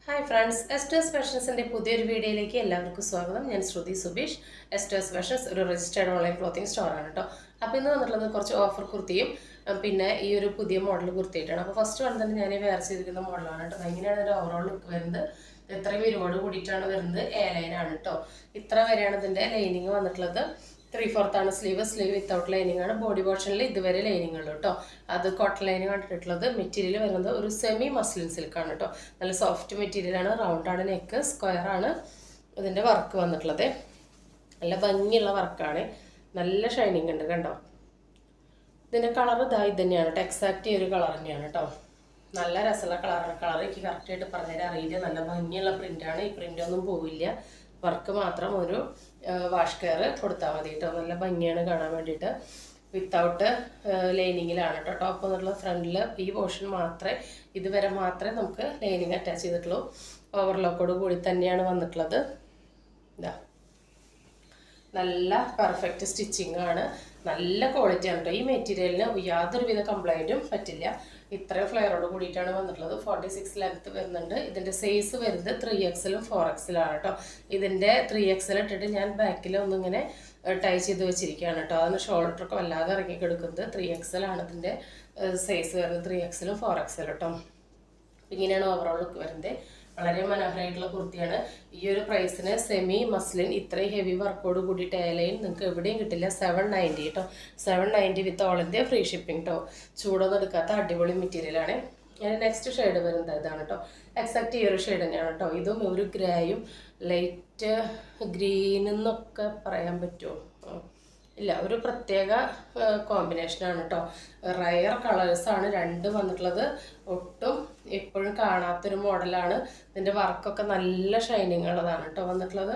Hi friends, എസ്റ്റേഴ്സ് ഫാഷൻസിൻ്റെ പുതിയൊരു വീഡിയോയിലേക്ക് എല്ലാവർക്കും സ്വാഗതം. ഞാൻ ശ്രുതി സുബീഷ്. എസ്റ്റേഴ്സ് ഫാഷൻസ് ഒരു രജിസ്റ്റേർഡ് ഓൺലൈൻ ക്ലോത്തിങ് സ്റ്റോറാണ് കേട്ടോ. അപ്പോൾ ഇന്ന് വന്നിട്ടുള്ളത് കുറച്ച് ഓഫർ കുർത്തിയും പിന്നെ ഈ ഒരു പുതിയ മോഡൽ കുർത്തിയിട്ടാണ്. അപ്പോൾ ഫസ്റ്റ് വൺ തന്നെ ഞാൻ വെയർ ചെയ്തിരിക്കുന്ന മോഡലാണ് കേട്ടോ. ഇങ്ങനെയാണ് ഇതിൻ്റെ ഓവറോൾ ലുക്ക് വരുന്നത്. ഇത്രയും വിരിവോട് കൂടിയിട്ടാണ് വരുന്നത്. എ ലൈനാണ് കേട്ടോ. ഇത്ര വരെയാണ് ഇതിൻ്റെ ലൈനിങ് വന്നിട്ടുള്ളത്. 3/4 സ്ലീവ് വിത്തൗട്ട് ലൈനിങ് ആണ്. ബോഡി പോർഷനിൽ ഇതുവരെ ലൈനിങ് ഉള്ളൂ കേട്ടോ. അത് കോട്ടൺ ലൈനിങ് കണ്ടിട്ടുള്ളത്. മെറ്റീരിയൽ വരുന്നത് ഒരു സെമി മസ്ലിൻ സിൽക്കാണ് കേട്ടോ. നല്ല സോഫ്റ്റ് മെറ്റീരിയലാണ്. റൗണ്ടാണ് നെക്ക്, സ്ക്വയർ ആണ് ഇതിൻ്റെ വർക്ക് വന്നിട്ടുള്ളത്. നല്ല ഭംഗിയുള്ള വർക്കാണ്. നല്ല ഷൈനിങ് ഉണ്ട് കണ്ടോ. ഇതിൻ്റെ കളർ ഇതായി തന്നെയാണ് കേട്ടോ. എക്സാക്റ്റ് ഈ ഒരു കളർ തന്നെയാണ് കേട്ടോ. നല്ല രസമുള്ള കളറാണ്. കളർ എനിക്ക് കറക്റ്റായിട്ട് പറഞ്ഞുതരാൻ അറിയില്ല. നല്ല ഭംഗിയുള്ള പ്രിൻ്റാണ്. ഈ പ്രിൻ്റൊന്നും പോവില്ല. വർക്ക് മാത്രം ഒരു വാഷ് കെയർ കൊടുത്താൽ മതി കേട്ടോ. നല്ല ഭംഗിയാണ് കാണാൻ വേണ്ടിയിട്ട്. വിത്തൗട്ട് ലൈനിങ്ങിലാണ് കേട്ടോ. ടോപ്പ് എന്നുള്ള ഫ്രണ്ടിൽ ഈ പോർഷൻ മാത്രമേ ഇതുവരെ മാത്രമേ നമുക്ക് ലൈനിങ് അറ്റാച്ച് ചെയ്തിട്ടുള്ളൂ. ഓവർലോക്കോട് കൂടി തന്നെയാണ് വന്നിട്ടുള്ളത്. ഇതാ നല്ല പെർഫെക്റ്റ് സ്റ്റിച്ചിങ് ആണ്. നല്ല ക്വാളിറ്റി ആണ് കേട്ടോ. ഈ മെറ്റീരിയലിന് യാതൊരുവിധ കംപ്ലൈൻറ്റും പറ്റില്ല. ഇത്രയും ഫ്ലെയറോട് കൂടിയിട്ടാണ് വന്നിട്ടുള്ളത്. 46 ലെങ്ത് വരുന്നുണ്ട്. ഇതിൻ്റെ സൈസ് വരുന്നത് 3XL 4XL ആണ് കേട്ടോ. ഇതിൻ്റെ 3XL ഇട്ടിട്ട് ഞാൻ ബാക്കിൽ ഒന്നിങ്ങനെ ടൈ ചെയ്ത് വെച്ചിരിക്കുകയാണ് കേട്ടോ. അതാണ് ഷോൾഡറൊക്കെ വല്ലാതെ ഇറങ്ങി കിടക്കുന്നത്. 3XL ആണ് ഇതിൻ്റെ സൈസ് വരുന്നത്. 3XL 4XL കേട്ടോ. ഇങ്ങനെയാണ് ഓവറോൾ ലുക്ക് വരുന്നത്. വളരെ മനോഹരമായിട്ടുള്ള കുർത്തിയാണ്. ഈ ഒരു പ്രൈസിന് സെമി മസ്ലിൻ ഇത്രയും ഹെവി വർക്കോട് കൂടിയിട്ട് എയർലൈൻ നിങ്ങൾക്ക് എവിടെയും കിട്ടില്ല. 790 കേട്ടോ. 790 with all India free shipping കേട്ടോ. ചൂടൊന്നും എടുക്കാത്ത അടിപൊളി മെറ്റീരിയലാണ്. നെക്സ്റ്റ് ഷെയ്ഡ് വരുന്നത് ഇതാണ് കേട്ടോ. എക്സാക്റ്റ് ഈ ഒരു ഷെയ്ഡ് തന്നെയാണ് കേട്ടോ. ഇതും ഒരു ഗ്രേയും ലൈറ്റ് ഗ്രീൻ എന്നൊക്കെ പറയാൻ പറ്റുമോ? ഇല്ല, ഒരു പ്രത്യേക കോമ്പിനേഷനാണ് കേട്ടോ. റയർ കളേഴ്സാണ് രണ്ട് വന്നിട്ടുള്ളത്. ഒട്ടും എപ്പോഴും കാണാത്തൊരു മോഡലാണ്. ഇതിൻ്റെ വർക്കൊക്കെ നല്ല ഷൈനിങ് ഉള്ളതാണ് കേട്ടോ വന്നിട്ടുള്ളത്.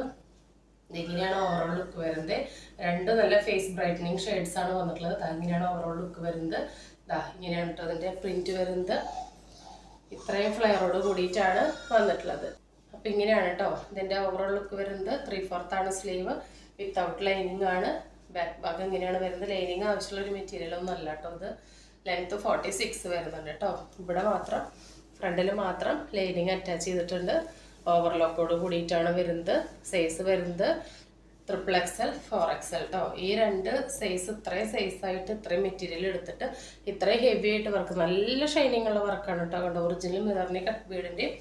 ഇങ്ങനെയാണ് ഓവറോൾ ലുക്ക് വരുന്നത്. രണ്ട് നല്ല ഫേസ് ബ്രൈറ്റനിങ് ഷെയ്ഡ്സ് ആണ് വന്നിട്ടുള്ളത്. ഇങ്ങനെയാണ് ഓവറോൾ ലുക്ക് വരുന്നത്. ഇങ്ങനെയാണ് കേട്ടോ അതിൻ്റെ പ്രിന്റ് വരുന്നത്. ഇത്രയും ഫ്ലെയറോട് കൂടിയിട്ടാണ് വന്നിട്ടുള്ളത്. അപ്പം ഇങ്ങനെയാണ് കേട്ടോ ഇതിൻ്റെ ഓവറോൾ ലുക്ക് വരുന്നത്. 3/4 സ്ലീവ് വിത്തൗട്ട് ലൈനിങ് ആണ്. ബാക്ക് ഭാഗം ഇങ്ങനെയാണ് വരുന്നത്. ലൈനിങ് ആവശ്യമുള്ള ഒരു മെറ്റീരിയൽ ഒന്നും അല്ല കേട്ടോ. ഇത് ലെങ്ത്ത് 46 വരുന്നുണ്ട് കേട്ടോ. ഇവിടെ മാത്രം ഫ്രണ്ടിൽ മാത്രം ലൈനിങ് അറ്റാച്ച് ചെയ്തിട്ടുണ്ട്. ഓവർലോക്കോട് കൂടിയിട്ടാണ് വരുന്നത്. സൈസ് വരുന്നത് XXL 4XL കേട്ടോ. ഈ രണ്ട് സൈസ് ഇത്രയും സൈസായിട്ട് ഇത്രയും മെറ്റീരിയൽ എടുത്തിട്ട് ഇത്രയും ഹെവി ആയിട്ട് വർക്ക്, നല്ല ഷൈനിങ് ഉള്ള വർക്കാണ് കേട്ടോ. കണ്ടോ, ഒറിജിനൽ മിററിൻ്റെ കട്ട് ബീഡിൻ്റെയും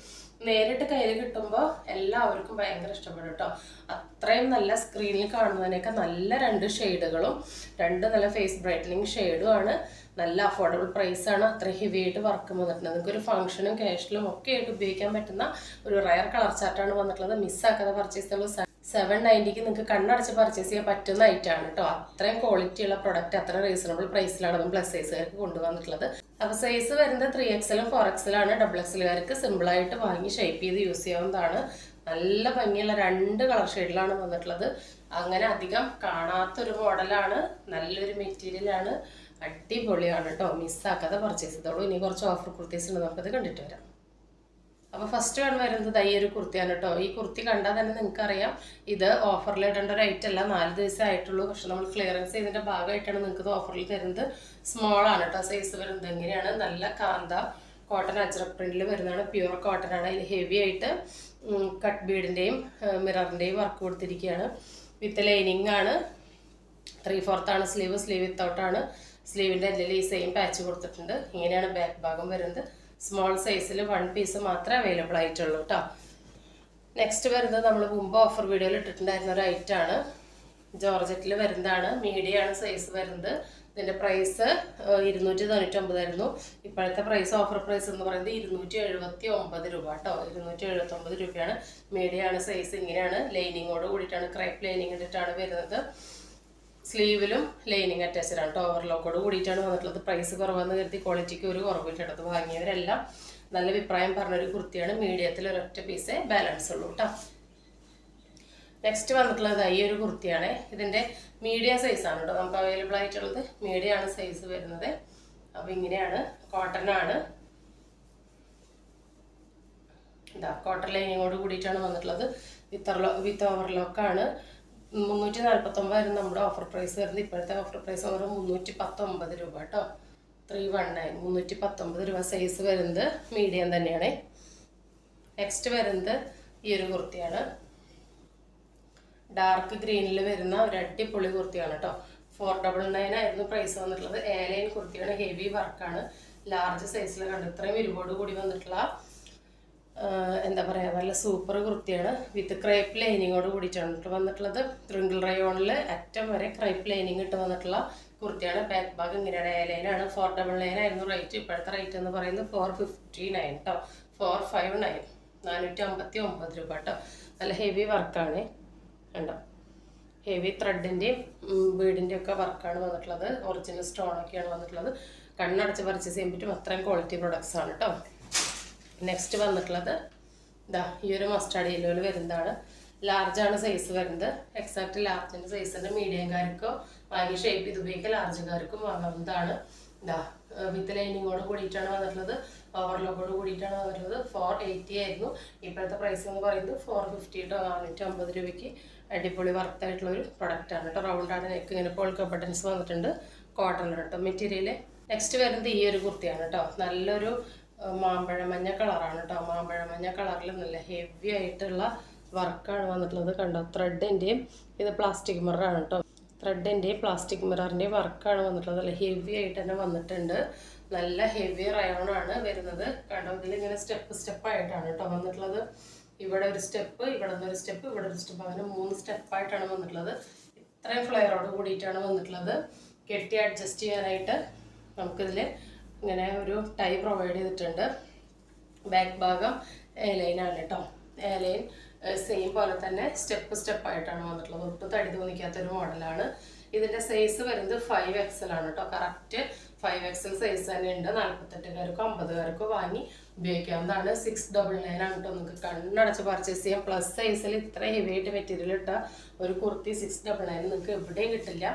നേരിട്ട് കയ്യിൽ കിട്ടുമ്പോൾ എല്ലാവർക്കും ഭയങ്കര ഇഷ്ടപ്പെടും കേട്ടോ. അത്രയും നല്ല സ്ക്രീനിൽ കാണുന്നതിനൊക്കെ നല്ല രണ്ട് ഷെയ്ഡുകളും രണ്ട് നല്ല ഫേസ് ബ്രൈറ്റനിങ് ഷെയ്ഡും ആണ്. നല്ല അഫോർഡബിൾ പ്രൈസാണ്. അത്രയും ഹെവി ആയിട്ട് വർക്ക് വന്നിട്ടുണ്ട്. നിങ്ങൾക്ക് ഒരു ഫംഗ്ഷനും ക്യാഷിലും ഒക്കെ ആയിട്ട് ഉപയോഗിക്കാൻ പറ്റുന്ന ഒരു റയർ കളർ ചാർട്ടാണ് വന്നിട്ടുള്ളത്. മിസ്സാക്കാതെ പർച്ചേസ് ചെയ്യുമ്പോൾ 790 നിങ്ങൾക്ക് കണ്ണടച്ച് പർച്ചേസ് ചെയ്യാൻ പറ്റുന്ന ഐറ്റമാണ് കേട്ടോ. അത്രയും ക്വാളിറ്റി ഉള്ള പ്രൊഡക്റ്റ് അത്ര റീസണബിൾ പ്രൈസിലാണ് നമ്മൾ പ്ലസ് സൈസുകാർക്ക് കൊണ്ടുവന്നിട്ടുള്ളത്. അപ്പോൾ സൈസ് വരുന്നത് 3XL 4XL ആണ്. XXLകാർക്ക് സിമ്പിളായിട്ട് വാങ്ങി ഷേപ്പ് ചെയ്ത് യൂസ് ചെയ്യാവുന്നതാണ്. നല്ല ഭംഗിയുള്ള രണ്ട് കളർ ഷെയ്ഡിലാണ് വന്നിട്ടുള്ളത്. അങ്ങനെ അധികം കാണാത്തൊരു മോഡലാണ്. നല്ലൊരു മെറ്റീരിയലാണ്. അടിപൊളിയാണ് കേട്ടോ. മിസ്സാക്കാതെ പർച്ചേസ് ചെയ്തോളൂ. ഇനി കുറച്ച് ഓഫർ കുർത്തീസ് ഉണ്ട്, നമുക്കത് കണ്ടിട്ട് വരാം. അപ്പോൾ ഫസ്റ്റ് വൺ വരുന്നത് ഈ ഒരു കുർത്തിയാണ് കേട്ടോ. ഈ കുർത്തി കണ്ടാൽ തന്നെ നിങ്ങൾക്കറിയാം ഇത് ഓഫറിൽ ഇടേണ്ട ഒരു ഐറ്റം അല്ല. 4 ദിവസമേ ആയിട്ടുള്ളൂ. പക്ഷെ നമ്മൾ ക്ലിയറൻസ് ചെയ്തതിൻ്റെ ഭാഗമായിട്ടാണ് നിങ്ങൾക്ക് ഇത് ഓഫറിൽ തരുന്നത്. സ്മോൾ ആണ് കേട്ടോ സൈസ് വരുന്നത്. എങ്ങനെയാണ് നല്ല കാന്ത കോട്ടൺ അജ്രക് പ്രിന്റിൽ വരുന്നതാണ്. പ്യുവർ കോട്ടൺ ആണ്. ഇതിൽ ഹെവി ആയിട്ട് കട്ട് ബീഡിൻ്റെയും മിററിൻ്റെയും വർക്ക് കൊടുത്തിരിക്കുകയാണ്. വിത്ത് ലൈനിങ് ആണ്. 3/4 സ്ലീവ് വിത്തൗട്ടാണ്. സ്ലീവിൻ്റെ എല്ലാം ഈ സെയിം പാച്ച് കൊടുത്തിട്ടുണ്ട്. ഇങ്ങനെയാണ് ബാക്ക് ഭാഗം വരുന്നത്. സ്മോൾ സൈസിൽ 1 പീസ് മാത്രമേ അവൈലബിൾ ആയിട്ടുള്ളൂ കേട്ടോ. നെക്സ്റ്റ് വരുന്നത് നമ്മൾ മുമ്പ് ഓഫർ വീഡിയോയിൽ ഇട്ടിട്ടുണ്ടായിരുന്ന ഒരു ഐറ്റമാണ്. ജോർജറ്റിൽ വരുന്നതാണ്. മീഡിയമാണ് സൈസ് വരുന്നത്. ഇതിൻ്റെ പ്രൈസ് 299 ആയിരുന്നു. ഇപ്പോഴത്തെ പ്രൈസ് ഓഫർ പ്രൈസ് എന്ന് പറയുന്നത് 279 രൂപ കേട്ടോ. 279 രൂപയാണ്. മീഡിയമാണ് സൈസ്. ഇങ്ങനെയാണ് ലൈനിങ്ങോട് കൂടിയിട്ടാണ്, ക്രേപ്പ് ലൈനിങ് ഇട്ടിട്ടാണ് വരുന്നത്. സ്ലീവിലും ലൈനിങ് അറ്റാച്ച്ഡ് ആണ് കേട്ടോ. ഓവർലോക്കോട് കൂടിയിട്ടാണ് വന്നിട്ടുള്ളത്. പ്രൈസ് കുറവെന്ന് കരുതി ക്വാളിറ്റിക്ക് ഒരു കുറവില്ലെടുത്ത് വാങ്ങിയവരെല്ലാം നല്ല അഭിപ്രായം പറഞ്ഞൊരു കുർത്തിയാണ്. മീഡിയത്തിൽ ഒരൊറ്റ പീസേ ബാലൻസ് ഉള്ളൂ കേട്ടോ. നെക്സ്റ്റ് വന്നിട്ടുള്ളത് ഈ ഒരു കുർത്തിയാണ്. ഇതിൻ്റെ മീഡിയം സൈസാണ് കേട്ടോ നമുക്ക് അവൈലബിൾ ആയിട്ടുള്ളത്. മീഡിയം ആണ് സൈസ് വരുന്നത്. അപ്പോൾ ഇങ്ങനെയാണ്. കോട്ടൺ ആണ്. കോട്ടൺ ലൈനിങ്ങോട് കൂടിയിട്ടാണ് വന്നിട്ടുള്ളത്. വിത്ത് ഓവർലോക്കാണ്. 349 നമ്മുടെ ഓഫർ പ്രൈസ് വരുന്നത്. ഇപ്പോഴത്തെ ഓഫർ പ്രൈസ് ഓരോ 319 രൂപ കേട്ടോ. 319 319 രൂപ. സൈസ് വരുന്നത് മീഡിയം തന്നെയാണ്. നെക്സ്റ്റ് വരുന്നത് ഈ ഒരു കുർത്തിയാണ്. ഡാർക്ക് ഗ്രീനിൽ വരുന്ന ഒരു അടിപൊളി കുർത്തിയാണ് കേട്ടോ. 499 ആയിരുന്നു പ്രൈസ് വന്നിട്ടുള്ളത്. ലൈൻ കുർത്തിയാണ്, ഹെവി വർക്കാണ്, ലാർജ് സൈസിൽ കണ്ടു. ഇത്രയും ഇരുപോട് കൂടി വന്നിട്ടുള്ള എന്താ പറയുക, നല്ല സൂപ്പർ കുർത്തിയാണ്. വിത്ത് ക്രൈപ്പ് ലൈനിങ്ങോട് കൂടിയിട്ടാണ് വന്നിട്ടുള്ളത്. ട്രിങ്കിൾ റയോണിൽ അറ്റം വരെ ക്രൈപ്പ് ലൈനിങ് ഇട്ട് വന്നിട്ടുള്ള കുർത്തിയാണ്. ബാക്ക് ഭാഗം ഇങ്ങനെയാണ്. ലൈനാണ്. 499 ആയിരുന്നു റേറ്റ്. ഇപ്പോഴത്തെ റേറ്റ് എന്ന് പറയുന്നത് 459 കേട്ടോ. 459 459 രൂപ കേട്ടോ. നല്ല ഹെവി വർക്കാണ് കണ്ടോ. ഹെവി ത്രെഡിൻ്റെയും ബീഡിൻ്റെയും ഒക്കെ വർക്കാണ് വന്നിട്ടുള്ളത്. ഒറിജിനൽ സ്റ്റോണൊക്കെയാണ് വന്നിട്ടുള്ളത്. കണ്ണടച്ച് പർച്ചേസ് ചെയ്യാൻ പറ്റും, അത്രയും ക്വാളിറ്റി പ്രൊഡക്ട്സ് ആണ് കേട്ടോ. നെക്സ്റ്റ് വന്നിട്ടുള്ളത് ഇതാ ഈ ഒരു മസ്റ്റാർഡ് യെല്ലോയിൽ വരുന്നതാണ്. ലാർജാണ് സൈസ് വരുന്നത്. എക്സാക്ട് ലാർജിൻ്റെ സൈസിൻ്റെ മീഡിയംകാർക്കോ വാങ്ങി ഷേപ്പ് ചെയ്ത് ഉപയോഗിക്കുക, ലാർജുകാർക്കും വാങ്ങാവുന്നതാണ്. ഇതാ വിത്ത് ലൈനിങ്ങോട് കൂടിയിട്ടാണ് വന്നിട്ടുള്ളത്. ഓവർലോക്കോട് കൂടിയിട്ടാണ് വന്നിട്ടുള്ളത്. 480 ആയിരുന്നു. ഇപ്പോഴത്തെ പ്രൈസ് എന്ന് പറയുന്നത് 450 കേട്ടോ. 450 രൂപയ്ക്ക് അടിപൊളി വർത്തായിട്ടുള്ളൊരു പ്രൊഡക്റ്റാണ് കേട്ടോ. റൗണ്ടാണ് നെക്ക്, ഇങ്ങനെ പോൾക്ക ബട്ടൺസ് വന്നിട്ടുണ്ട്. കോട്ടൺ കേട്ടോ മെറ്റീരിയൽ. നെക്സ്റ്റ് വരുന്നത് ഈ ഒരു കുർത്തിയാണ് കേട്ടോ. നല്ലൊരു മാമ്പഴ മഞ്ഞ കളറാണ് കേട്ടോ. മാമ്പഴ മഞ്ഞ കളറിൽ നല്ല ഹെവി ആയിട്ടുള്ള വർക്കാണ് വന്നിട്ടുള്ളത് കണ്ടോ. ത്രെഡിൻ്റെയും ഇത് പ്ലാസ്റ്റിക് മിററാണ് കേട്ടോ. ത്രെഡിൻ്റെയും പ്ലാസ്റ്റിക് മിററിൻ്റെയും വർക്കാണ് വന്നിട്ടുള്ളത്. നല്ല ഹെവി ആയിട്ട് തന്നെ വന്നിട്ടുണ്ട്. നല്ല ഹെവി റയോണാണ് വരുന്നത് കണ്ടോ. ഇതിലിങ്ങനെ സ്റ്റെപ്പായിട്ടാണ് കേട്ടോ വന്നിട്ടുള്ളത്. ഇവിടെ ഒരു സ്റ്റെപ്പ്, ഇവിടെ നിന്നൊരു സ്റ്റെപ്പ്, ഇവിടെ ഒരു സ്റ്റെപ്പ്, അങ്ങനെ 3 സ്റ്റെപ്പായിട്ടാണ് വന്നിട്ടുള്ളത്. ഇത്രയും ഫ്ലെയറോട് കൂടിയിട്ടാണ് വന്നിട്ടുള്ളത്. കെട്ടി അഡ്ജസ്റ്റ് ചെയ്യാനായിട്ട് നമുക്കിതിൽ ഇങ്ങനെ ഒരു ടൈ പ്രൊവൈഡ് ചെയ്തിട്ടുണ്ട്. ബാക്ക് ഭാഗം ലൈനാണ് കേട്ടോ. ലൈൻ സെയിം പോലെ തന്നെ സ്റ്റെപ്പായിട്ടാണ് വന്നിട്ടുള്ളത്. ഒട്ടും തടി തോന്നിക്കാത്തൊരു മോഡലാണ്. ഇതിൻ്റെ സൈസ് വരുന്നത് 5XL ആണ് കേട്ടോ. കറക്റ്റ് 5XL സൈസ് തന്നെ ഉണ്ട്. 48കാർക്കോ 50കാർക്കോ വാങ്ങി ഉപയോഗിക്കാവുന്നതാണ്. 699 ആണ് കേട്ടോ. നിങ്ങൾക്ക് കണ്ണടച്ച് പർച്ചേസ് ചെയ്യാം. പ്ലസ് സൈസിൽ ഇത്ര ഹെവി ആയിട്ട് മെറ്റീരിയൽ ഇട്ട ഒരു കുർത്തി 699 നിങ്ങൾക്ക് എവിടെയും കിട്ടില്ല.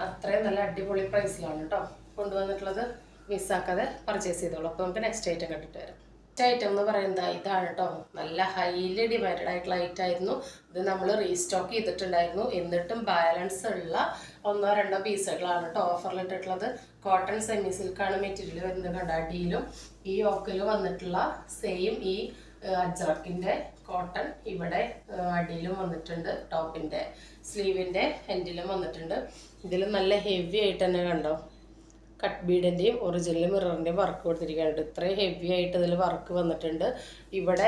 അത്രയും നല്ല അടിപൊളി പ്രൈസിലാണ് കേട്ടോ കൊണ്ടുവന്നിട്ടുള്ളത്. മിസ്സാക്കാതെ പർച്ചേസ് ചെയ്തോളൂ. അപ്പോൾ നമുക്ക് നെക്സ്റ്റ് ഐറ്റം കണ്ടിട്ട് വരാം. നെക്സ്റ്റ് ഐറ്റം എന്ന് പറയുന്നത് ഇതാണ് കേട്ടോ. നല്ല ഹൈലി ഡിമാൻഡഡ് ആയിട്ടുള്ള ഐറ്റം ആയിരുന്നു. ഇത് നമ്മൾ റീസ്റ്റോക്ക് ചെയ്തിട്ടുണ്ടായിരുന്നു. എന്നിട്ടും ബാലൻസ് ഉള്ള 1-2 പീസുകളാണ് കേട്ടോ ഓഫറിലിട്ടിട്ടുള്ളത്. കോട്ടൺ സെമി സിൽക്കാണ് മെറ്റീരിയൽ വരുന്നത് കണ്ടോ. അടിയിലും ഈ യോക്കിൽ വന്നിട്ടുള്ള സെയിം ഈ അജ്രക്കിൻ്റെ കോട്ടൺ ഇവിടെ അടിയിലും വന്നിട്ടുണ്ട്. ടോപ്പിൻ്റെ സ്ലീവിൻ്റെ എൻഡിലും വന്നിട്ടുണ്ട്. ഇതിൽ നല്ല ഹെവി ആയിട്ട് തന്നെ കണ്ടോ. കട്ട് ബീഡിൻ്റെയും ഒറിജിനൽ മിററിൻ്റെയും വർക്ക് കൊടുത്തിരിക്കുകയാണ്. ഇത്രയും ഹെവി ആയിട്ട് ഇതിൽ വർക്ക് വന്നിട്ടുണ്ട്. ഇവിടെ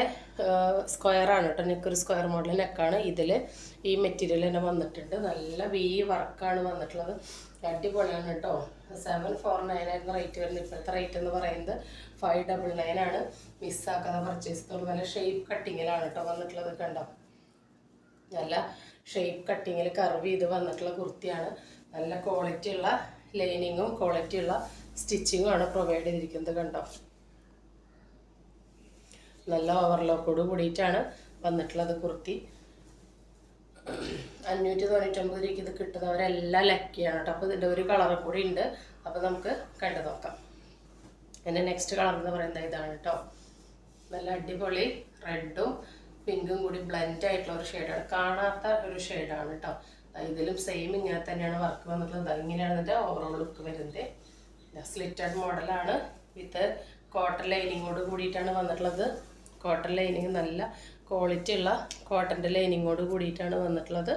സ്ക്വയറാണ് കേട്ടോ. നെക്കൊരു സ്ക്വയർ മോഡൽ നെക്കാണ്. ഇതിൽ ഈ മെറ്റീരിയൽ തന്നെ വന്നിട്ടുണ്ട്. നല്ല വർക്കാണ് വന്നിട്ടുള്ളത്. അടിപൊളിയാണ് കേട്ടോ. 749 ആയിരുന്നു റേറ്റ് വരുന്നത്. ഇപ്പോഴത്തെ റേറ്റ് എന്ന് പറയുന്നത് 599 ആണ്. മിസ്സാക്കാതെ പർച്ചേസ് ചെയ്തോളൂ. നല്ല ഷേപ്പ് കട്ടിങ്ങിലാണ് കേട്ടോ വന്നിട്ടുള്ളത് കണ്ടോ. നല്ല ഷേപ്പ് കട്ടിങ്ങിൽ കർവ് ചെയ്ത് വന്നിട്ടുള്ള കുർത്തിയാണ്. നല്ല ക്വാളിറ്റി ഉള്ള ലൈനിങ്ങും ക്വാളിറ്റി ഉള്ള സ്റ്റിച്ചിങ്ങും ആണ് പ്രൊവൈഡ് ചെയ്തിരിക്കുന്നത് കണ്ടോ. നല്ല ഓവർലോക്കോട് കൂടിയിട്ടാണ് വന്നിട്ടുള്ളത് കുർത്തി. 599 രൂപയ്ക്ക് ഇത് കിട്ടുന്നവരെല്ലാം ലക്കിയാണ് കേട്ടോ. അപ്പോൾ ഇതിൻ്റെ ഒരു കളറും കൂടി ഉണ്ട്. അപ്പോൾ നമുക്ക് കണ്ടു നോക്കാം. എൻ്റെ നെക്സ്റ്റ് കളർ എന്ന് പറയുന്നത് ഇതാണ് കേട്ടോ. നല്ല അടിപൊളി റെഡും പിങ്കും കൂടി ബ്ലെൻഡ് ആയിട്ടുള്ള ഒരു ഷെയ്ഡാണ്. കാണാത്ത ഒരു ഷെയ്ഡാണ് കേട്ടോ. ഇതിലും സെയിം ഇങ്ങനെ തന്നെയാണ് വർക്ക് വന്നിട്ടുള്ളത്. ഇങ്ങനെയാണ് ഇതിൻ്റെ ഓവറോൾ ലുക്ക് വരുന്നത്. സ്ലിറ്റഡ് മോഡലാണ്. വിത്ത് കോട്ടൺ ലൈനിങ്ങോട് കൂടിയിട്ടാണ് വന്നിട്ടുള്ളത്. കോട്ടൺ ലൈനിങ് നല്ല ക്വാളിറ്റി ഉള്ള കോട്ടൻ്റെ ലൈനിങ്ങോട് കൂടിയിട്ടാണ് വന്നിട്ടുള്ളത്.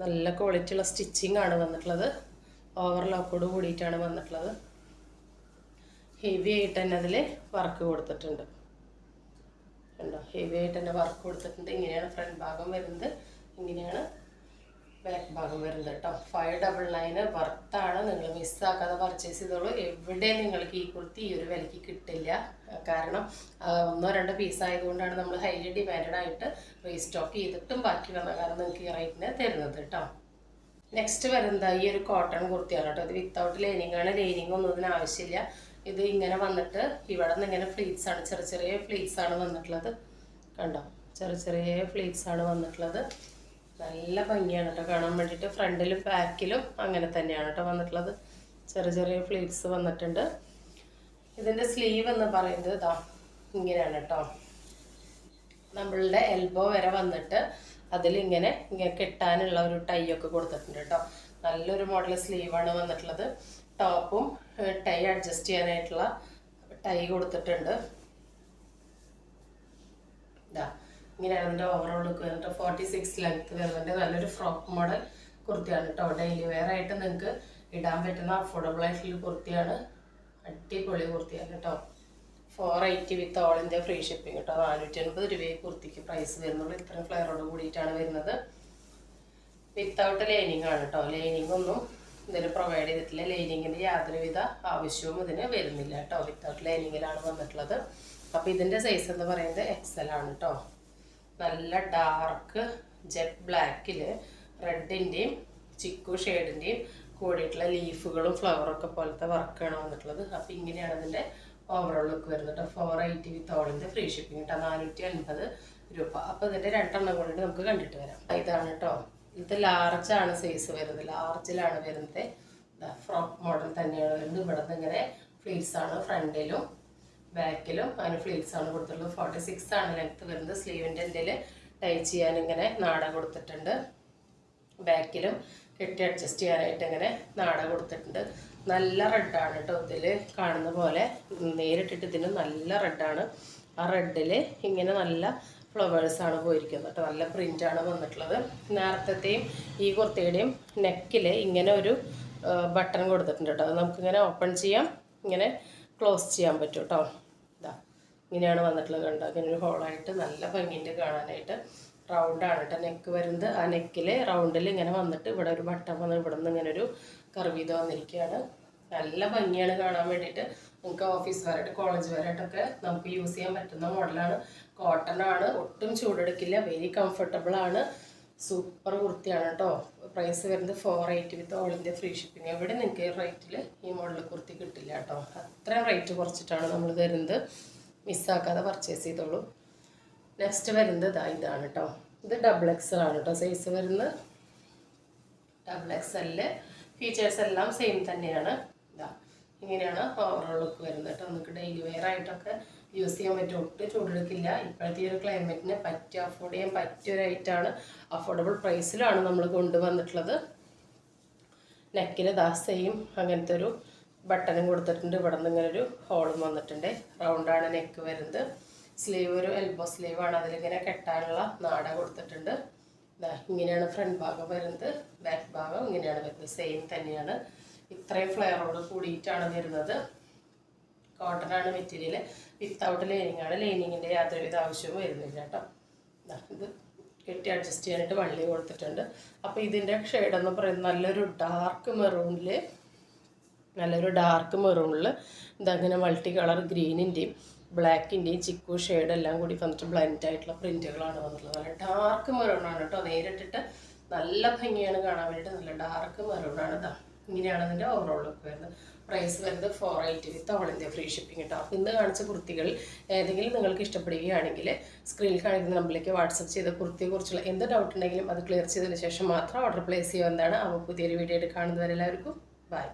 നല്ല ക്വാളിറ്റി ഉള്ള സ്റ്റിച്ചിങ് ആണ് വന്നിട്ടുള്ളത്. ഓവർലോക്കോട് കൂടിയിട്ടാണ് വന്നിട്ടുള്ളത്. ഹെവി ആയിട്ട് തന്നെ അതിൽ വർക്ക് കൊടുത്തിട്ടുണ്ട് കണ്ടോ. ഹെവി ആയിട്ട് തന്നെ വർക്ക് കൊടുത്തിട്ടുണ്ട്. ഇങ്ങനെയാണ് ഫ്രണ്ട് ഭാഗം വരുന്നത്. ഇങ്ങനെയാണ് ബാക്ക് ഭാഗം വരുന്നത് കേട്ടോ. 599 വർത്താണ്. നിങ്ങൾ മിസ്സാക്കാതെ പർച്ചേസ് ചെയ്തോളൂ. എവിടെയും നിങ്ങൾക്ക് ഈ കുർത്തി ഈ ഒരു വിലയ്ക്ക് കിട്ടില്ല. കാരണം 1-2 പീസ് ആയതുകൊണ്ടാണ് നമ്മൾ ഹൈലി ഡിമാൻഡഡ് ആയിട്ട് റീസ്റ്റോക്ക് ചെയ്തിട്ടും ബാക്കി വന്ന കാരണം നിങ്ങൾക്ക് ഈ റേറ്റിന് തരുന്നത് കേട്ടോ. നെക്സ്റ്റ് വരുന്നത് ഈ ഒരു കോട്ടൺ കുർത്തിയാണ് കേട്ടോ. ഇത് വിത്തൗട്ട് ലൈനിങ് ആണ്. ലൈനിങ് ഒന്നും ഇതിന് ആവശ്യമില്ല. ഇത് ഇങ്ങനെ വന്നിട്ട് ഇവിടെ നിന്ന് ഇങ്ങനെ ഫ്ലീറ്റ്സ് ആണ്, ചെറിയ ഫ്ലീറ്റ്സ് ആണ് വന്നിട്ടുള്ളത് കണ്ടോ. ചെറിയ ഫ്ലീറ്റ്സ് ആണ് വന്നിട്ടുള്ളത്. നല്ല ഭംഗിയാണ് കേട്ടോ കാണാൻ വേണ്ടിയിട്ട്. ഫ്രണ്ടിലും ബാക്കിലും അങ്ങനെ തന്നെയാണ് കേട്ടോ വന്നിട്ടുള്ളത്. ചെറിയ ഫ്ലീറ്റ്സ് വന്നിട്ടുണ്ട്. ഇതിൻ്റെ സ്ലീവ് എന്ന് പറയുന്നത് ഇതാ ഇങ്ങനെയാണ് കേട്ടോ. നമ്മളുടെ എൽബോ വരെ വന്നിട്ട് അതിലിങ്ങനെ കെട്ടാനുള്ള ഒരു ടൈ ഒക്കെ കൊടുത്തിട്ടുണ്ട് കേട്ടോ. നല്ലൊരു മോഡൽ സ്ലീവാണ് വന്നിട്ടുള്ളത്. ടോപ്പും ടൈ അഡ്ജസ്റ്റ് ചെയ്യാനായിട്ടുള്ള ടൈ കൊടുത്തിട്ടുണ്ട്. ഇങ്ങനെയാണ് ഇതിൻ്റെ ഓവറോൾ ലുക്ക് വരുന്നത്. 46 ലെങ്ത് വരുന്നുണ്ട്. നല്ലൊരു ഫ്രോക്ക് മോഡൽ കുർത്തിയാണ് കേട്ടോ. ഡെയിലി വെയർ ആയിട്ട് നിങ്ങൾക്ക് ഇടാൻ പറ്റുന്ന അഫോർഡബിൾ ആയിട്ടുള്ള കുർത്തിയാണ്. അടിപൊളി കുർത്തിയാണ് കേട്ടോ. 480 with all India free shipping കേട്ടോ. 480 രൂപയെ കുർത്തിക്ക് പ്രൈസ് വരുന്നുള്ളൂ. ഇത്രയും ഫ്ലെയറോട് കൂടിയിട്ടാണ് വരുന്നത്. വിത്തൗട്ട് ലൈനിങ് ആണ് കേട്ടോ. ലൈനിങ് ഒന്നും ഇതിന് പ്രൊവൈഡ് ചെയ്തിട്ടില്ല. ലൈനിങ്ങിൻ്റെ യാതൊരുവിധ ആവശ്യവും ഇതിന് വരുന്നില്ല കേട്ടോ. വിത്തൗട്ട് ലൈനിങ്ങിലാണ് വന്നിട്ടുള്ളത്. അപ്പോൾ ഇതിൻ്റെ സൈസ് എന്ന് പറയുന്നത് XL ആണ് കേട്ടോ. നല്ല ഡാർക്ക് ജെറ്റ് ബ്ലാക്കിൽ റെഡിൻ്റെയും ചിക്കു ഷെയ്ഡിൻ്റെയും കൂടിയിട്ടുള്ള ലീഫുകളും ഫ്ലവറൊക്കെ പോലത്തെ വർക്കാണ് വന്നിട്ടുള്ളത്. അപ്പോൾ ഇങ്ങനെയാണ് ഇതിൻ്റെ ഓവറോൾ ലുക്ക് വരുന്നത് കേട്ടോ. 480 with all India free shipping കേട്ടോ. 450 രൂപ. അപ്പോൾ ഇതിൻ്റെ 2 എണ്ണം കൊണ്ടിട്ട് നമുക്ക് കണ്ടിട്ട് വരാം. ഇതാണ് കേട്ടോ. ഇത് ലാർജാണ് സൈസ് വരുന്നത്. ലാർജിലാണ് വരുന്നത്. ഫ്രോക്ക് മോഡൽ തന്നെയാണ് വരുന്നത്. ഇവിടെ നിന്ന് ഇങ്ങനെ ഫ്ലീറ്റ്സ് ആണ് ഫ്രണ്ടിലും ബാക്കിലും. അതിന് ഫ്ലീറ്റ്സ് ആണ് കൊടുത്തിട്ടുള്ളത്. 46 ആണ് ലെങ്ത് വരുന്നത്. സ്ലീവിൻ്റെ എന്തിൽ ടൈ ചെയ്യാൻ ഇങ്ങനെ നാട കൊടുത്തിട്ടുണ്ട്. ബാക്കിലും കെട്ടി അഡ്ജസ്റ്റ് ചെയ്യാനായിട്ട് ഇങ്ങനെ നാട കൊടുത്തിട്ടുണ്ട്. നല്ല റെഡാണ് കേട്ടോ. ഇതിൽ കാണുന്ന പോലെ നേരിട്ടിട്ട് ഇതിന് നല്ല റെഡാണ്. ആ റെഡിൽ ഇങ്ങനെ നല്ല ഫ്ലവേഴ്സാണ് പോയിരിക്കുന്നത് കേട്ടോ. നല്ല പ്രിൻ്റാണ് വന്നിട്ടുള്ളത്. നേരത്തെയും ഈ കുർത്തിയുടെയും നെക്കിൽ ഇങ്ങനെ ഒരു ബട്ടൺ കൊടുത്തിട്ടുണ്ട് കേട്ടോ. അത് നമുക്കിങ്ങനെ ഓപ്പൺ ചെയ്യാം, ഇങ്ങനെ ക്ലോസ് ചെയ്യാൻ പറ്റും കേട്ടോ. ഇതാ ഇങ്ങനെയാണ് വന്നിട്ടുള്ളത് കണ്ടോ. ഇങ്ങനെ ഒരു ഹോളായിട്ട് നല്ല ഭംഗിയുണ്ട് കാണാനായിട്ട്. റൗണ്ടാണ് കേട്ടോ നെക്ക് വരുന്നത്. ആ നെക്കിൽ റൗണ്ടിൽ ഇങ്ങനെ വന്നിട്ട് ഇവിടെ ഒരു ബട്ടൺ വന്ന് ഇവിടെ നിന്ന് ഇങ്ങനെ ഒരു കർവ് ചെയ്ത് വന്നിരിക്കുകയാണ്. നല്ല ഭംഗിയാണ് കാണാൻ വേണ്ടിയിട്ട്. നമുക്ക് ഓഫീസ് വെയറായിട്ട് കോളേജ് വെയറായിട്ടൊക്കെ നമുക്ക് യൂസ് ചെയ്യാൻ പറ്റുന്ന മോഡലാണ്. കോട്ടൺ ആണ്, ഒട്ടും ചൂടെടുക്കില്ല, വെരി കംഫർട്ടബിൾ ആണ്. സൂപ്പർ കുർത്തിയാണ് കേട്ടോ. പ്രൈസ് വരുന്നത് 480 with all India free shipping. എവിടെ നിങ്ങൾക്ക് റേറ്റിൽ ഈ മോഡൽ കുർത്തി കിട്ടില്ല കേട്ടോ. അത്രയും റേറ്റ് കുറച്ചിട്ടാണ് നമ്മൾ തരുന്നത്. മിസ്സാക്കാതെ പർച്ചേസ് ചെയ്തോളൂ. നെക്സ്റ്റ് വരുന്നത് ഇതാണ് കേട്ടോ. ഇത് XXL ആണ് കേട്ടോ സൈസ് വരുന്നത്. XXL ഫീച്ചേഴ്സ് എല്ലാം സെയിം തന്നെയാണ്. ഇതാ ഇങ്ങനെയാണ് ഓവറോൾ ലുക്ക് വരുന്നത് കേട്ടോ. നമുക്ക് ഡെയിലി വെയർ ആയിട്ടൊക്കെ യൂസ് ചെയ്യാൻ പറ്റും. ഒട്ടും ചൂടെടുക്കില്ല. ഇപ്പോഴത്തെ ഈ ഒരു ക്ലൈമറ്റിന് അഫോർഡ് ചെയ്യാൻ പറ്റിയ ഒരു ഐറ്റമാണ്. അഫോർഡബിൾ പ്രൈസിലാണ് നമ്മൾ കൊണ്ടുവന്നിട്ടുള്ളത്. നെക്കിൽ സെയിം അങ്ങനത്തെ ഒരു ബട്ടണും കൊടുത്തിട്ടുണ്ട്. ഇവിടെ നിന്ന് ഇങ്ങനെ ഒരു ഹോളും വന്നിട്ടുണ്ട്. റൗണ്ടാണ് നെക്ക് വരുന്നത്. സ്ലീവ് ഒരു എൽബോ സ്ലീവാണ്. അതിലിങ്ങനെ കെട്ടാനുള്ള നാട കൊടുത്തിട്ടുണ്ട്. ഇങ്ങനെയാണ് ഫ്രണ്ട് ഭാഗം വരുന്നത്. ബാക്ക് ഭാഗം ഇങ്ങനെയാണ് വരുന്നത്. സെയിം തന്നെയാണ്. ഇത്രയും ഫ്ലെയറോട് കൂടിയിട്ടാണ് വരുന്നത്. കോട്ടൺ ആണ് മെറ്റീരിയൽ. വിത്തൗട്ട് ലൈനിങ് ആണ്. ലൈനിങ്ങിൻ്റെ യാതൊരുവിധ ആവശ്യവും വരുന്നില്ല കേട്ടോ. ഇത് കെട്ടി അഡ്ജസ്റ്റ് ചെയ്യാനായിട്ട് വള്ളി കൊടുത്തിട്ടുണ്ട്. അപ്പോൾ ഇതിൻ്റെ ഷെയ്ഡ് എന്ന് പറയുന്നത് നല്ലൊരു ഡാർക്ക് മെറൂണിൽ ഇതങ്ങനെ മൾട്ടി കളർ ഗ്രീനിൻ്റെയും ബ്ലാക്കിൻ്റെയും ചിക്കു ഷെയ്ഡ് എല്ലാം കൂടി വന്നിട്ട് ബ്ലെൻഡ് ആയിട്ടുള്ള പ്രിൻറ്റുകളാണ് വന്നിട്ടുള്ളത്. നല്ല ഡാർക്ക് മെറൂണാണ് കേട്ടോ. നേരിട്ടിട്ട് നല്ല ഭംഗിയാണ് കാണാൻ വേണ്ടിയിട്ട്. നല്ല ഡാർക്ക് മെറൂണാണ്. ഇതാ ഇങ്ങനെയാണ് ഇതിൻ്റെ ഓവറോൾ ലുക്ക് വരുന്നത്. പ്രൈസ് വരുന്നത് 480 with all India free shipping കേട്ടോ. അപ്പോൾ ഇന്ന് കാണിച്ച കുർത്തികളിൽ ഏതെങ്കിലും നിങ്ങൾക്ക് ഇഷ്ടപ്പെടുകയാണെങ്കിൽ സ്ക്രീനിൽ കാണിക്കുന്ന നമ്പറിലേക്ക് വാട്സപ്പ് ചെയ്ത കുർത്തിയെക്കുറിച്ചുള്ള എന്ത് ഡൗട്ട് ഉണ്ടെങ്കിലും അത് ക്ലിയർ ചെയ്തതിന് ശേഷം മാത്രം ഓർഡർ പ്ലേസ് ചെയ്യുന്നതാണ്. അപ്പോൾ പുതിയൊരു വീഡിയോ ആയിട്ട് കാണുന്നവരെല്ലാവർക്കും ബൈ.